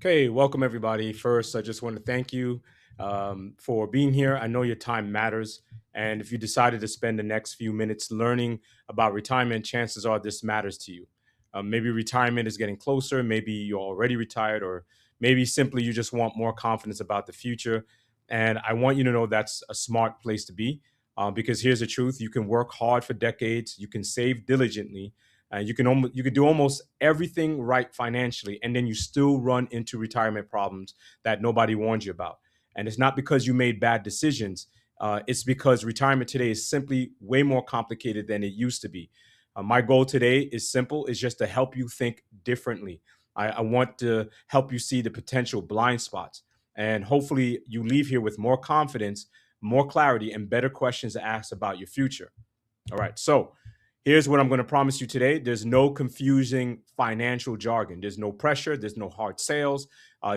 Okay, welcome everybody. First, I just want to thank you for being here. I know your time matters. And if you decided to spend the next few minutes learning about retirement, chances are this matters to you. Maybe retirement is getting closer. Maybe you're already retired, or maybe simply you just want more confidence about the future. And I want you to know that's a smart place to be because here's the truth: you can work hard for decades, you can save diligently, you can do almost everything right financially, and then you still run into retirement problems that nobody warned you about. And it's not because you made bad decisions. It's because retirement today is simply way more complicated than it used to be. My goal today is simple: is just to help you think differently. I want to help you see the potential blind spots, and hopefully you leave here with more confidence, more clarity, and better questions to ask about your future. All right. So here's what I'm going to promise you today: there's no confusing financial jargon, there's no pressure, there's no hard sales.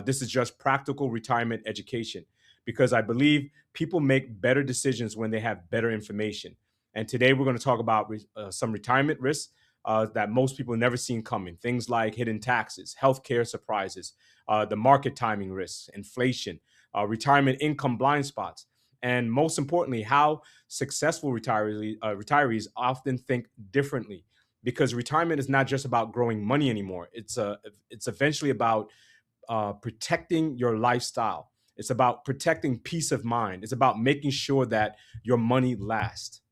This is just practical retirement education because I believe people make better decisions when they have better information. And today we're going to talk about some retirement risks that most people never seen coming. Things like hidden taxes, healthcare surprises, the market timing risks, inflation, retirement income blind spots, and most importantly, how successful retirees often think differently, because retirement is not just about growing money anymore. It's eventually about protecting your lifestyle. It's about protecting peace of mind. It's about making sure that your money lasts.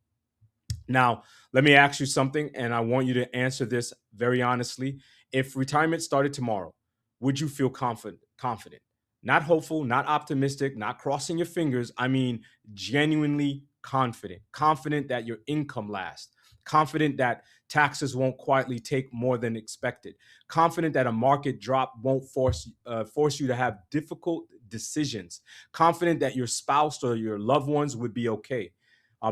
Now, let me ask you something, and I want you to answer this very honestly. If retirement started tomorrow, would you feel confident? Confident, not hopeful, not optimistic, not crossing your fingers. I mean, genuinely confident. Confident that your income lasts. Confident that taxes won't quietly take more than expected. Confident that a market drop won't force you to have difficult decisions. Confident that your spouse or your loved ones would be okay.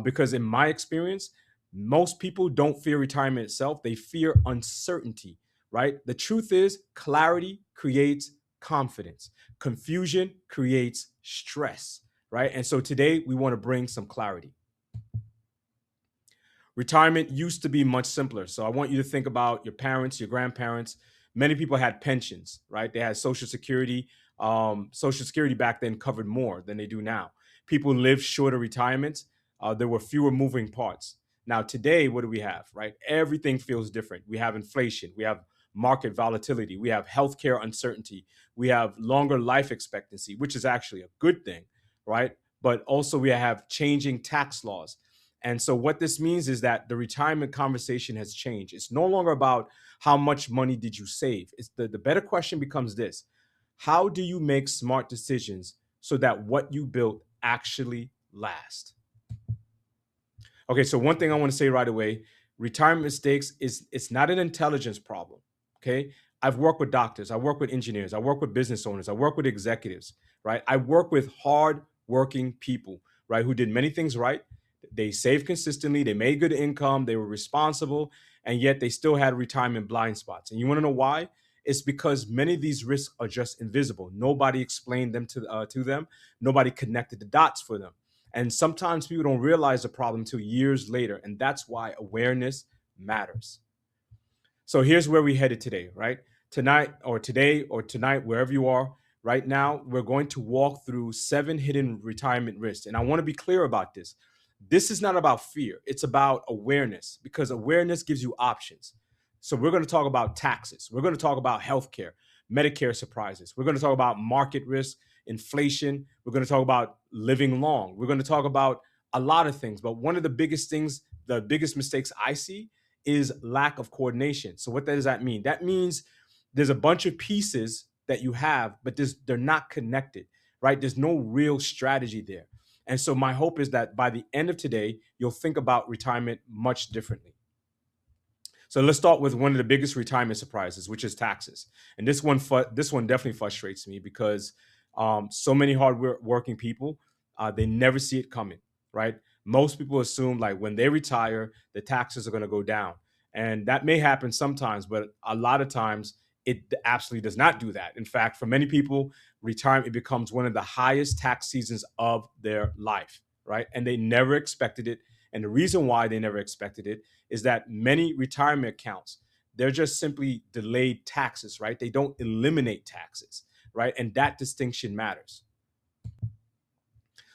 Because in my experience, most people don't fear retirement itself, they fear uncertainty, right? The truth is, clarity creates confidence, confusion creates stress, right? And so today we want to bring some clarity. Retirement used to be much simpler. So I want you to think about your parents, your grandparents. Many people had pensions, right? They had Social Security. Social Security back then covered more than they do now. People lived shorter retirements. There were fewer moving parts. Now, today, what do we have, right? Everything feels different. We have inflation. We have market volatility. We have healthcare uncertainty. We have longer life expectancy, which is actually a good thing, right? But also, we have changing tax laws. And so what this means is that the retirement conversation has changed. It's no longer about how much money did you save. It's the better question becomes this: how do you make smart decisions so that what you built actually lasts? Okay, so one thing I want to say right away: retirement mistakes is it's not an intelligence problem. Okay. I've worked with doctors, I work with engineers, I work with business owners, I work with executives, right? I work with hard working people, right, who did many things right. They saved consistently, they made good income, they were responsible, and yet they still had retirement blind spots. And you want to know why? It's because many of these risks are just invisible. Nobody explained them to them. Nobody connected the dots for them. And sometimes people don't realize the problem until years later. And that's why awareness matters. So here's where we headed today, right? Tonight or today or tonight, wherever you are right now, we're going to walk through 7 hidden retirement risks. And I want to be clear about this. This is not about fear, it's about awareness, because awareness gives you options. So we're going to talk about taxes. We're going to talk about healthcare, Medicare surprises. We're going to talk about market risk, inflation. We're going to talk about living long. We're going to talk about a lot of things. But one of the biggest things, the biggest mistakes I see is lack of coordination. So what does that mean? That means there's a bunch of pieces that you have, but they're not connected, right? There's no real strategy there. And so my hope is that by the end of today, you'll think about retirement much differently. So let's start with one of the biggest retirement surprises, which is taxes. And this one definitely frustrates me because so many hard working people, they never see it coming, right? Most people assume like when they retire, the taxes are going to go down, and that may happen sometimes, but a lot of times it absolutely does not do that. In fact, for many people, retirement becomes one of the highest tax seasons of their life, right? And they never expected it. And the reason why they never expected it is that many retirement accounts, they're just simply delayed taxes, right? They don't eliminate taxes. right? And that distinction matters.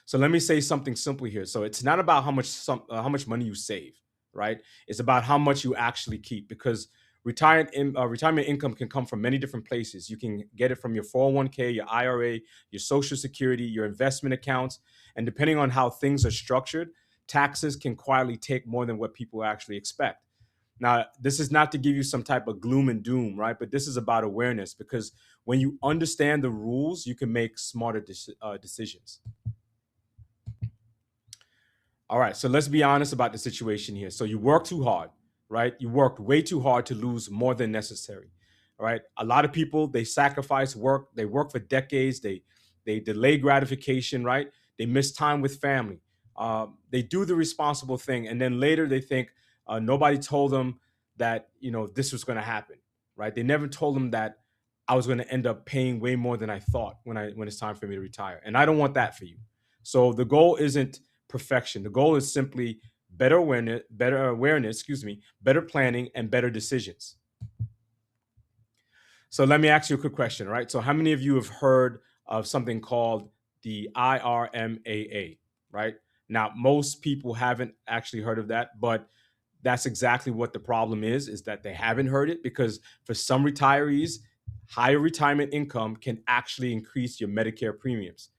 So let me say something simple here. So it's not about how much money you save, right? It's about how much you actually keep, because retirement income can come from many different places. You can get it from your 401k, your IRA, your Social Security, your investment accounts, and depending on how things are structured, taxes can quietly take more than what people actually expect. Now, this is not to give you some type of gloom and doom, right? But this is about awareness, because when you understand the rules, you can make smarter decisions. All right, so let's be honest about the situation here. So you work too hard, right? You worked way too hard to lose more than necessary. All right. A lot of people, they sacrifice work, they work for decades, they delay gratification, right? They miss time with family. They do the responsible thing, and then later they think nobody told them that this was going to happen, right? They never told them that I was going to end up paying way more than I thought when it's time for me to retire, and I don't want that for you. So the goal isn't perfection. The goal is simply excuse me, better planning and better decisions. So let me ask you a quick question, right? So how many of you have heard of something called the IRMAA, right? Now, most people haven't actually heard of that, but that's exactly what the problem is that they haven't heard it, because for some retirees, higher retirement income can actually increase your Medicare premiums.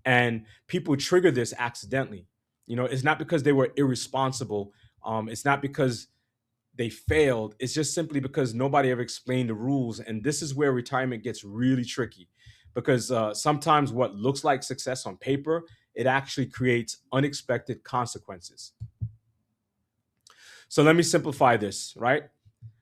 And people trigger this accidentally. It's not because they were irresponsible. It's not because they failed. It's just simply because nobody ever explained the rules. And this is where retirement gets really tricky, because sometimes what looks like success on paper, it actually creates unexpected consequences. So let me simplify this, right?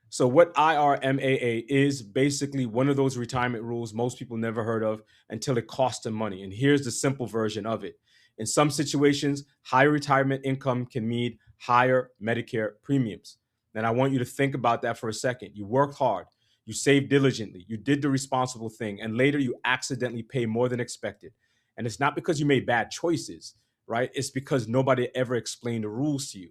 So what IRMAA is basically one of those retirement rules most people never heard of until it costs them money. And here's the simple version of it. In some situations, higher retirement income can mean higher Medicare premiums. And I want you to think about that for a second. You worked hard, you saved diligently, you did the responsible thing, and later you accidentally pay more than expected. And it's not because you made bad choices, right? It's because nobody ever explained the rules to you.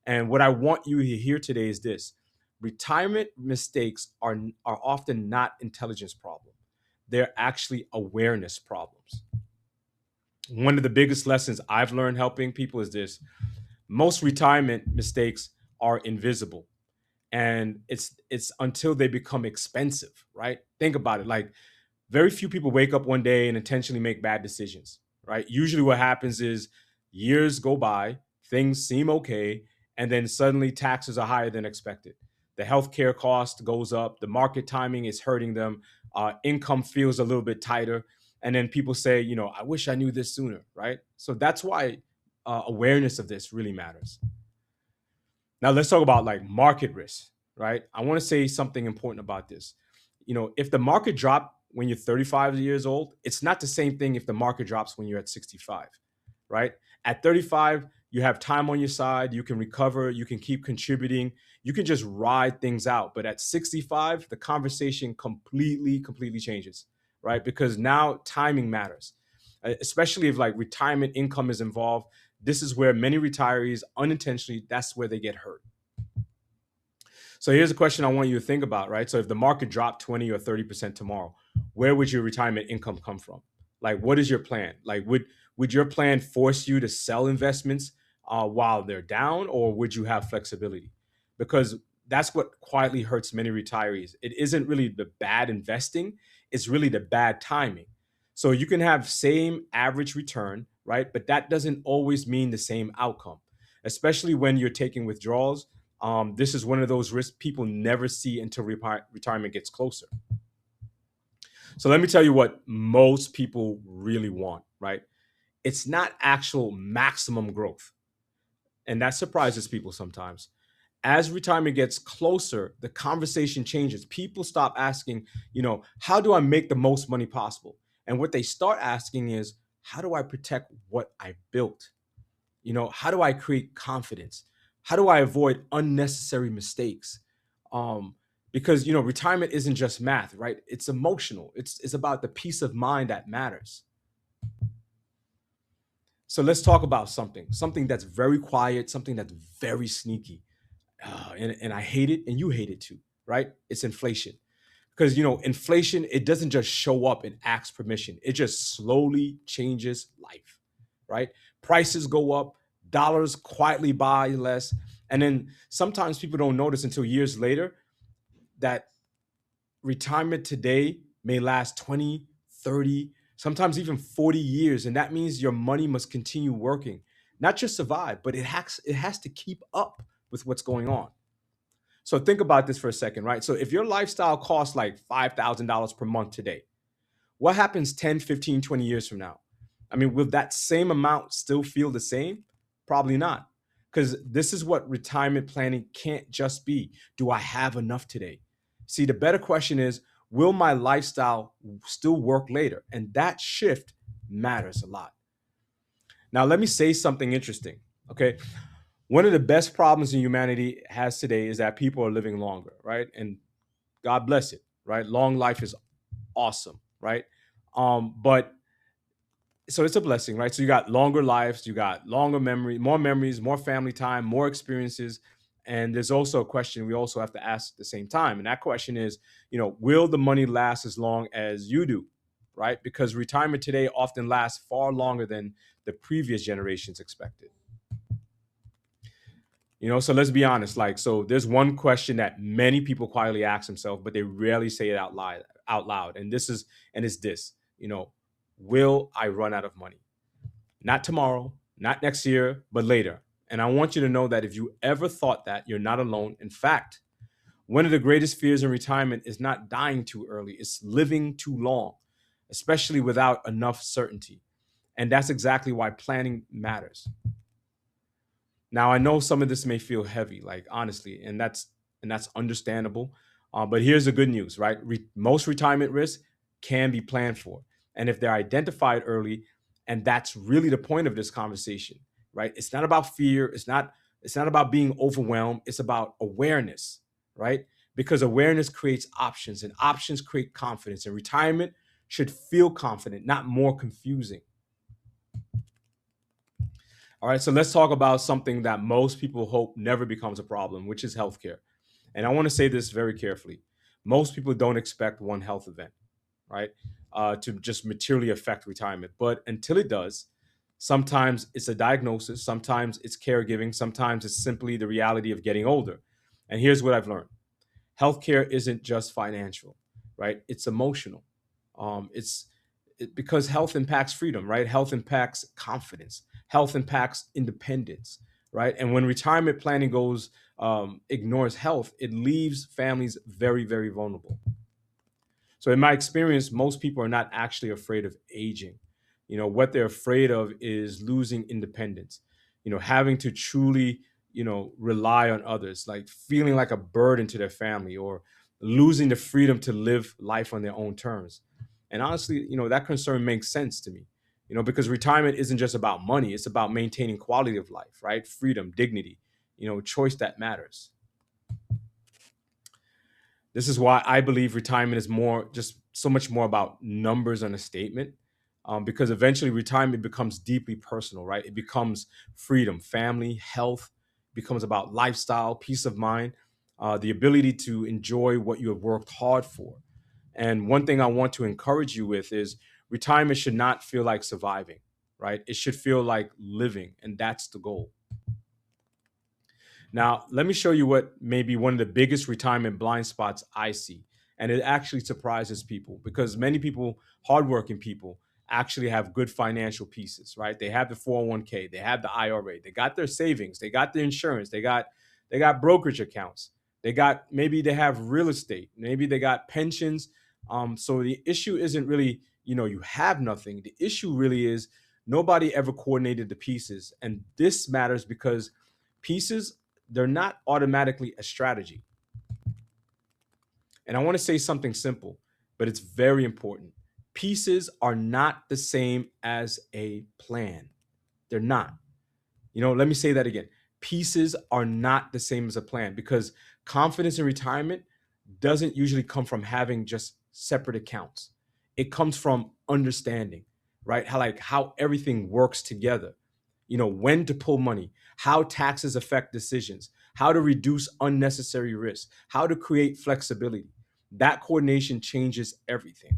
And what I want you to hear today is this: retirement mistakes are often not intelligence problems. They're actually awareness problems. One of the biggest lessons I've learned helping people is this: most retirement mistakes are invisible, and it's until they become expensive, right? Think about it. Like, very few people wake up one day and intentionally make bad decisions, right? Usually what happens is years go by, things seem okay, and then suddenly taxes are higher than expected. The healthcare cost goes up, the market timing is hurting them, income feels a little bit tighter, and then people say, I wish I knew this sooner, right? So that's why awareness of this really matters. Now let's talk about like market risk, right? I want to say something important about this. If the market dropped when you're 35 years old, it's not the same thing if the market drops when you're at 65, right? At 35, you have time on your side, you can recover, you can keep contributing, you can just ride things out. But at 65, the conversation completely changes, right? Because now timing matters, especially if like retirement income is involved. This is where many retirees unintentionally, that's where they get hurt. So here's a question I want you to think about, right? So if the market dropped 20 or 30% tomorrow, where would your retirement income come from? Like, what is your plan? Like, would your plan force you to sell investments while they're down, or would you have flexibility? Because that's what quietly hurts many retirees. It isn't really the bad investing, it's really the bad timing. So you can have same average return, right? But that doesn't always mean the same outcome, especially when you're taking withdrawals. This is one of those risks people never see until retirement gets closer. So let me tell you what most people really want, right? It's not actual maximum growth. And that surprises people sometimes. As retirement gets closer, the conversation changes. People stop asking, how do I make the most money possible? And what they start asking is, how do I protect what I built? How do I create confidence? How do I avoid unnecessary mistakes? Because retirement isn't just math, right? It's emotional. It's about the peace of mind that matters. So let's talk about something that's very quiet, something that's very sneaky, and I hate it, and you hate it too, right? It's inflation. Because, inflation, it doesn't just show up and ask permission. It just slowly changes life, right? Prices go up, dollars quietly buy less. And then sometimes people don't notice until years later that retirement today may last 20, 30, sometimes even 40 years. And that means your money must continue working, not just survive, but it has to keep up with what's going on. So think about this for a second, right? So if your lifestyle costs like $5,000 per month today, what happens 10, 15, 20 years from now? I mean, will that same amount still feel the same? Probably not. Because this is what retirement planning can't just be. Do I have enough today? See, the better question is, will my lifestyle still work later? And that shift matters a lot. Now, let me say something interesting. Okay. One of the best problems in humanity has today is that people are living longer, right? And God bless it, right? Long life is awesome, right? But so it's a blessing, right? So you got longer lives, you got longer memories, more family time, more experiences. And there's also a question we also have to ask at the same time. And that question is, will the money last as long as you do? Right? Because retirement today often lasts far longer than the previous generations expected. So let's be honest. So there's one question that many people quietly ask themselves, but they rarely say it out loud. And it's this, will I run out of money? Not tomorrow, not next year, but later. And I want you to know that if you ever thought that, you're not alone. In fact, one of the greatest fears in retirement is not dying too early, it's living too long, especially without enough certainty. And that's exactly why planning matters. Now, I know some of this may feel heavy, like honestly, and that's understandable. But here's the good news, right? Most retirement risks can be planned for, and if they're identified early, and that's really the point of this conversation, right? It's not about fear. It's not about being overwhelmed. It's about awareness, right? Because awareness creates options, and options create confidence. And retirement should feel confident, not more confusing. All right, so let's talk about something that most people hope never becomes a problem, which is healthcare. And I want to say this very carefully. Most people don't expect one health event, right, to just materially affect retirement. But until it does, sometimes it's a diagnosis, sometimes it's caregiving, sometimes it's simply the reality of getting older. And here's what I've learned: healthcare isn't just financial, right? It's emotional. Because health impacts freedom, right? Health impacts confidence. Health impacts independence, right? And when retirement planning ignores health, it leaves families very, very vulnerable. So, in my experience, most people are not actually afraid of aging. What they're afraid of is losing independence, having to truly, rely on others, like feeling like a burden to their family, or losing the freedom to live life on their own terms. And honestly, that concern makes sense to me, because retirement isn't just about money, it's about maintaining quality of life, right? Freedom, dignity, choice that matters. This is why I believe retirement is just so much more about numbers on a statement, because eventually retirement becomes deeply personal, right? It becomes freedom, family, health, becomes about lifestyle, peace of mind, the ability to enjoy what you have worked hard for. And one thing I want to encourage you with is retirement should not feel like surviving, right? It should feel like living, and that's the goal. Now, let me show you what may be one of the biggest retirement blind spots I see. And it actually surprises people because many people, hardworking people, actually have good financial pieces, right? They have the 401k, they have the IRA, they got their savings, they got their insurance, they got brokerage accounts, maybe they have real estate, maybe they got pensions. So the issue isn't really, you have nothing. The issue really is nobody ever coordinated the pieces. And this matters because pieces, they're not automatically a strategy. And I want to say something simple, but it's very important. Pieces are not the same as a plan. They're not. Let me say that again. Pieces are not the same as a plan because confidence in retirement doesn't usually come from having just separate accounts. It comes from understanding, right? How everything works together. When to pull money, how taxes affect decisions, how to reduce unnecessary risk, how to create flexibility. That coordination changes everything.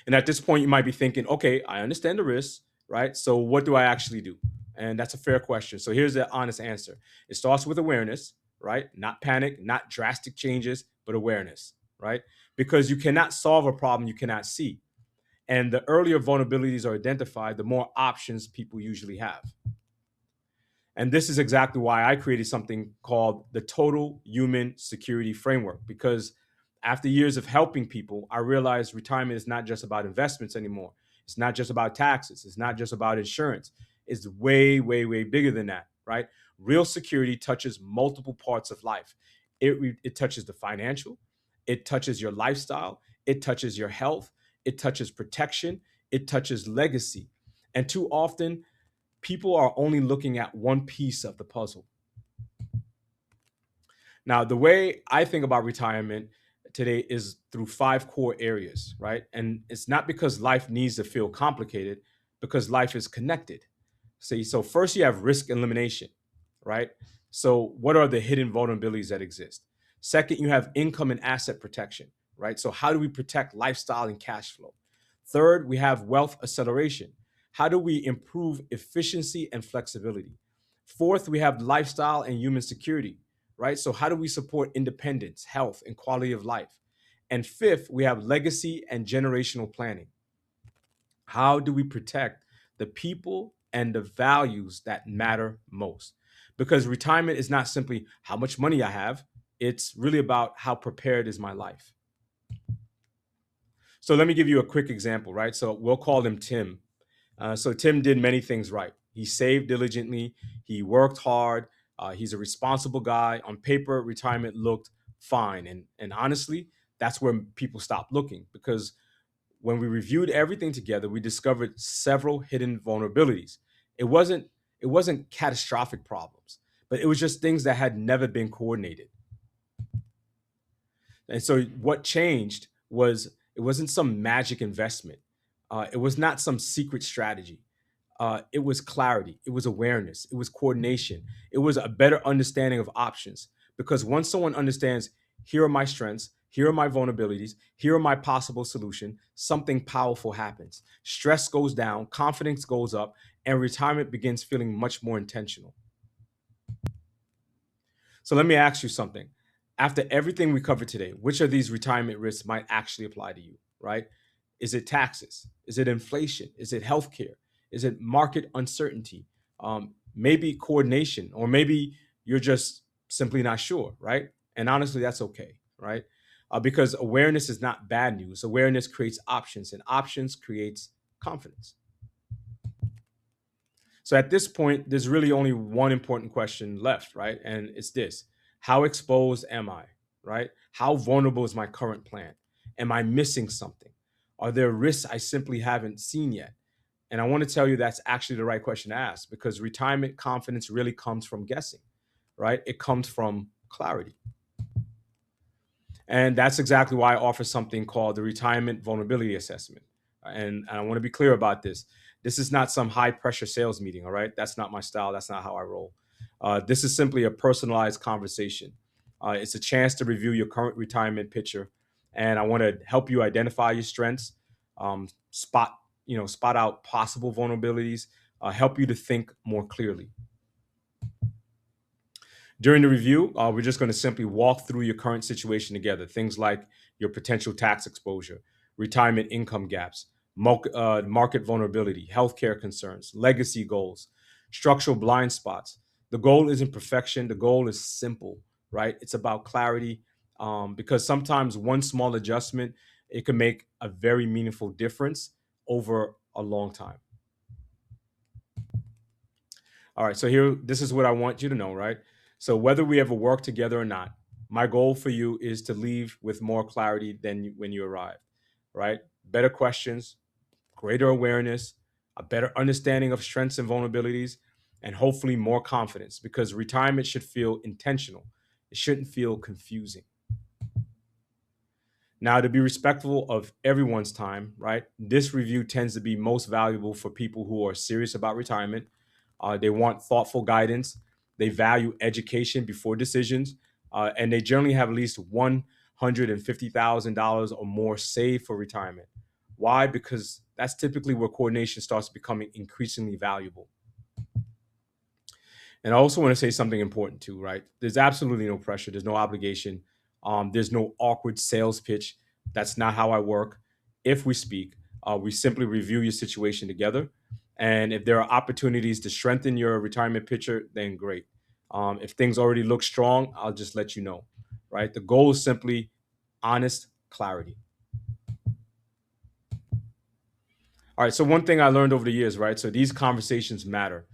And at this point, you might be thinking, okay, I understand the risks, right? So what do I actually do? And that's a fair question. So here's the honest answer. It starts with awareness, right? Not panic, not drastic changes, but awareness, right? Because you cannot solve a problem you cannot see. And the earlier vulnerabilities are identified, the more options people usually have. And this is exactly why I created something called the Total Human Security Framework. Because after years of helping people, I realized retirement is not just about investments anymore. It's not just about taxes. It's not just about insurance. It's way, way, way bigger than that, right? Real security touches multiple parts of life. It touches the financial, it touches your lifestyle, it touches your health, it touches protection, it touches legacy. And too often, people are only looking at one piece of the puzzle. Now, the way I think about retirement today is through five core areas, right? And it's not because life needs to feel complicated, because life is connected. See, so first you have risk elimination, right? So, what are the hidden vulnerabilities that exist? Second, you have income and asset protection, right? So, how do we protect lifestyle and cash flow? Third, we have wealth acceleration. How do we improve efficiency and flexibility? Fourth, we have lifestyle and human security, right? So, how do we support independence, health, and quality of life? And fifth, we have legacy and generational planning. How do we protect the people and the values that matter most? Because retirement is not simply how much money I have, it's really about how prepared is my life. So let me give you a quick example, right? So we'll call him Tim. So Tim did many things right. He saved diligently, he worked hard, he's a responsible guy. On paper, retirement looked fine. And honestly, that's where people stopped looking because when we reviewed everything together, we discovered several hidden vulnerabilities. It wasn't it wasn't catastrophic problems, but it was just things that had never been coordinated. And so what changed was it wasn't some magic investment. It was not some secret strategy. It was clarity. It was awareness. It was coordination. It was a better understanding of options. Because once someone understands, here are my strengths, here are my vulnerabilities, here are my possible solution, something powerful happens. Stress goes down, confidence goes up, and retirement begins feeling much more intentional. So let me ask you something. After everything we covered today, which of these retirement risks might actually apply to you, right? Is it taxes? Is it inflation? Is it healthcare? Is it market uncertainty? Maybe coordination, or maybe you're just simply not sure, right? And honestly, that's okay, right? Because awareness is not bad news. Awareness creates options, and options creates confidence. So at this point, there's really only one important question left, right? And it's this: how exposed am I, right? How vulnerable is my current plan? Am I missing something? Are there risks I simply haven't seen yet? And I want to tell you that's actually the right question to ask because retirement confidence really comes from guessing, right? It comes from clarity. And that's exactly why I offer something called the Retirement Vulnerability Assessment. And I want to be clear about this. This is not some high pressure sales meeting, all right? That's not my style. That's not how I roll. This is simply a personalized conversation. It's a chance to review your current retirement picture. And I want to help you identify your strengths, spot, spot out possible vulnerabilities, help you to think more clearly. During the review, we're just going to simply walk through your current situation together. Things like your potential tax exposure, retirement income gaps, market vulnerability, healthcare concerns, legacy goals, structural blind spots. The goal isn't perfection. The goal is simple, right? It's about clarity, because sometimes one small adjustment it can make a very meaningful difference over a long time. All right, so here, this is what I want you to know, right? So whether we ever work together or not, my goal for you is to leave with more clarity than when you arrived, right? Better questions, greater awareness, a better understanding of strengths and vulnerabilities, and hopefully more confidence because retirement should feel intentional. It shouldn't feel confusing. Now, to be respectful of everyone's time, right? This review tends to be most valuable for people who are serious about retirement. They want thoughtful guidance. They value education before decisions, and they generally have at least 100 $150,000 or more saved for retirement. Why? Because that's typically where coordination starts becoming increasingly valuable. And I also want to say something important too, right? There's absolutely no pressure. There's no obligation. There's no awkward sales pitch. That's not how I work. If we speak, we simply review your situation together. And if there are opportunities to strengthen your retirement picture, then great. If things already look strong, I'll just let you know, right? The goal is simply honest clarity. All right. So one thing I learned over the years, right? So these conversations matter,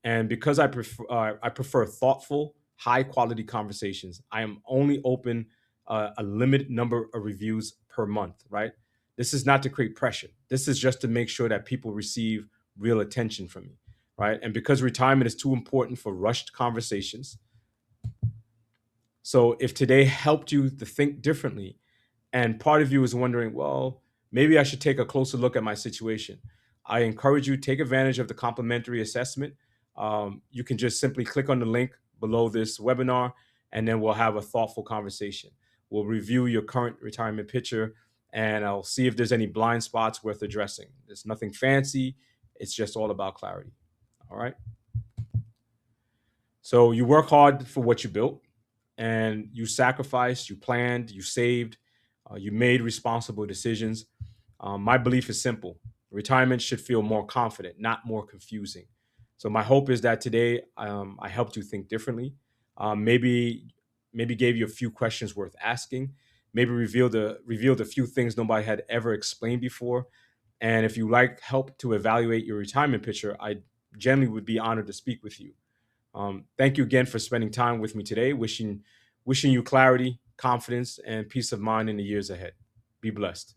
and because I prefer thoughtful, high quality conversations, I am only open a limited number of reviews per month. Right. This is not to create pressure. This is just to make sure that people receive real attention from me. Right. And because retirement is too important for rushed conversations. So if today helped you to think differently, and part of you is wondering, well, maybe I should take a closer look at my situation, I encourage you to take advantage of the complimentary assessment. You can just simply click on the link below this webinar, and then we'll have a thoughtful conversation. We'll review your current retirement picture, and I'll see if there's any blind spots worth addressing. There's nothing fancy. It's just all about clarity. All right. So you work hard for what you built, and you sacrificed, you planned, you saved, you made responsible decisions. My belief is simple: retirement should feel more confident, not more confusing. So my hope is that today I helped you think differently. Maybe gave you a few questions worth asking. Maybe revealed a few things nobody had ever explained before. And if you like help to evaluate your retirement picture, I genuinely would be honored to speak with you. Thank you again for spending time with me today. Wishing you clarity, confidence, and peace of mind in the years ahead. Be blessed.